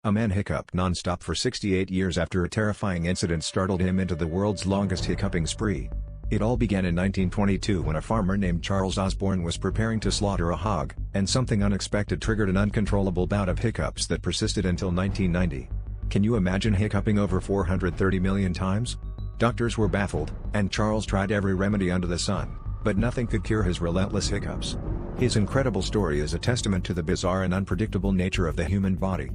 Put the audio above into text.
A man hiccuped non-stop for 68 years after a terrifying incident startled him into the world's longest hiccuping spree. It all began in 1922 when a farmer named Charles Osborne was preparing to slaughter a hog, and something unexpected triggered an uncontrollable bout of hiccups that persisted until 1990. Can you imagine hiccuping over 430 million times? Doctors were baffled, and Charles tried every remedy under the sun, but nothing could cure his relentless hiccups. His incredible story is a testament to the bizarre and unpredictable nature of the human body.